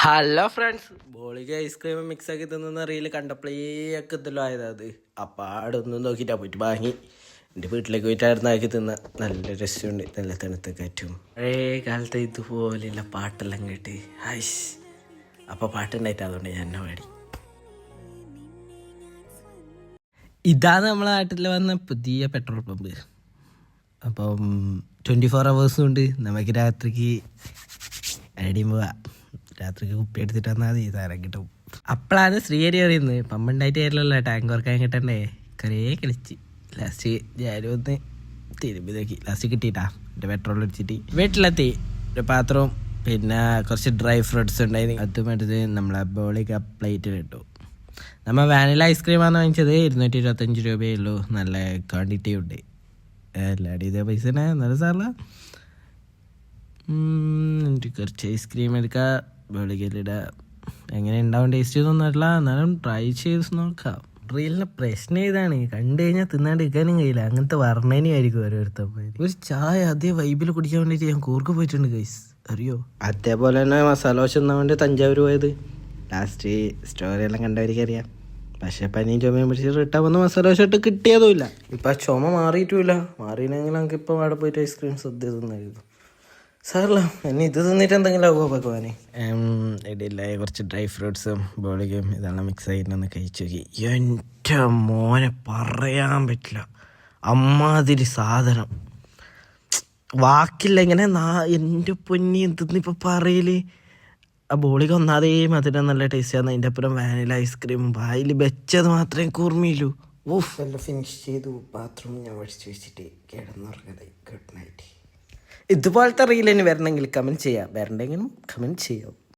Hello friends, ബോളിക്ക് ice cream mix ആക്കി തിന്നുന്ന reel കണ്ടപ്പോഴേ ഒക്കെ ഇതല്ലോ ആയത്. അത് അപ്പാടൊന്നും നോക്കിയിട്ടാ പോയിട്ട് വാങ്ങി എൻ്റെ വീട്ടിലേക്ക് പോയിട്ടായിരുന്നു ആക്കി തിന്ന. നല്ല രസമുണ്ട്, നല്ല തണുത്ത കാറ്റും. പഴയ കാലത്തെ ഇതുപോലെയുള്ള പാട്ടെല്ലാം കേട്ട് ഹൈസ്. അപ്പോൾ പാട്ടുണ്ടായിട്ട് അതുകൊണ്ട് ഞാൻ എന്നെ പാടി. ഇതാണ് നമ്മളെ നാട്ടിൽ വന്ന പുതിയ പെട്രോൾ പമ്പ്. അപ്പം 24 hours കൊണ്ട് നമുക്ക് രാത്രിക്ക് അടിയും പോവാം. രാത്രിക്ക് കുപ്പി എടുത്തിട്ട് വന്നാൽ മതി, സാധനം കിട്ടും. അപ്പോഴാണ് ശ്രീഹരി പറയുന്നത് പമ്പുണ്ടായിട്ട് ആയിരുന്നല്ലോ ടാങ്ക് ഓർക്കാൻ കിട്ടണ്ടേ. കുറേ കളിച്ച് ലാസ്റ്റ് ഞാനും ഒന്ന് തിരുമ്പി നോക്കി. ലാസ്റ്റ് കിട്ടിയിട്ടാ എൻ്റെ പെട്രോൾ അടിച്ചിട്ട് വീട്ടിലെത്തി. ഒരു പാത്രവും പിന്നെ കുറച്ച് ഡ്രൈ ഫ്രൂട്ട്സ് ഉണ്ടായിരുന്നു. അതും എടുത്ത് നമ്മളെ ബോളിക്ക് പ്ലേറ്റിൽ ഇട്ടു. നമ്മൾ വാനില ഐസ്ക്രീമാണ് വാങ്ങിച്ചത്. 225 രൂപയേ ഉള്ളൂ. നല്ല ക്വാണ്ടിറ്റി ഉണ്ട്. എല്ലാവരും ഇതേ പൈസ തന്നെ, നല്ല സാറില്ല. എനിക്ക് കുറച്ച് ഐസ്ക്രീം എടുക്കാം, ബോളിക്കലിടുക. എങ്ങനെ ഉണ്ടാവും ടേസ്റ്റ് തോന്നില്ല, എന്നാലും ട്രൈ ചെയ്ത് നോക്കാം. റീലിൻ്റെ പ്രശ്നം ഇതാണ്, കണ്ടു കഴിഞ്ഞാൽ തിന്നാണ്ട് ഇരിക്കാനും കഴിയില്ല. അങ്ങനത്തെ വർണ്ണനയായിരിക്കും ഓരോരുത്തർ. ഒരു ചായ അതേ വൈബിൽ കുടിക്കാൻ വേണ്ടിയിട്ട് ഞാൻ കൂർക്ക് പോയിട്ടുണ്ട് ഗൈസ്, അറിയോ. അതേപോലെ തന്നെ മസാല ദോശ തിന്നാൻ വേണ്ടി തഞ്ചാവൂർ പോയത്. ലാസ്റ്റ് സ്റ്റോറിയെല്ലാം കണ്ടവർക്ക് അറിയാം. പക്ഷേ പനിയും ചുമയും പിടിച്ചിട്ട് റിട്ടാൻ വന്ന മസാല ദോശ ഇട്ട് കിട്ടിയതുമില്ല. ഇപ്പം ആ ചുമ മാറിയിട്ടുമില്ല. മാറിയില്ലെങ്കിൽ നമുക്ക് ഇപ്പം അവിടെ പോയിട്ട് ഐസ്ക്രീം സദ്യ തിന്നായിരുന്നു. സാറല്ല എന്നെ ഇത് തിന്നിട്ട് എന്തെങ്കിലും ആകുമോ ഭഗവാനെ. ഇടയില്ല കുറച്ച് ഡ്രൈ ഫ്രൂട്ട്സും ബോളിക്കും ഇതെല്ലാം മിക്സ് ആയിട്ടൊന്ന് കഴിച്ചു നോക്കി. എൻ്റെ മോനെ പറയാൻ പറ്റില്ല, അമ്മാതിരി സാധനം. വാക്കില്ല ഇങ്ങനെ എൻ്റെ പൊന്നി എന്തെന്നിപ്പോൾ പറയല്. ആ ബോളിക്ക് ഒന്നാതേ മധുരം നല്ല ടേസ്റ്റാണ്. അതിൻ്റെ അപ്പുറം വാനില ഐസ്ക്രീമും വായിൽ വെച്ചത് മാത്രമേ കൂർമ്മയില്ലൂ. ഓഫ് എല്ലാം ഫിനിഷ് ചെയ്തു. ബാത്റൂം ഞാൻ വടിച്ചു വെച്ചിട്ട് കിടന്നുറങ്ങാതെ. Good night. ഇതുപോലത്തെ റീൽ ഇനി വരണമെങ്കിൽ കമൻറ്റ് ചെയ്യാം, വരണ്ടെങ്കിലും കമൻറ്റ് ചെയ്യാം.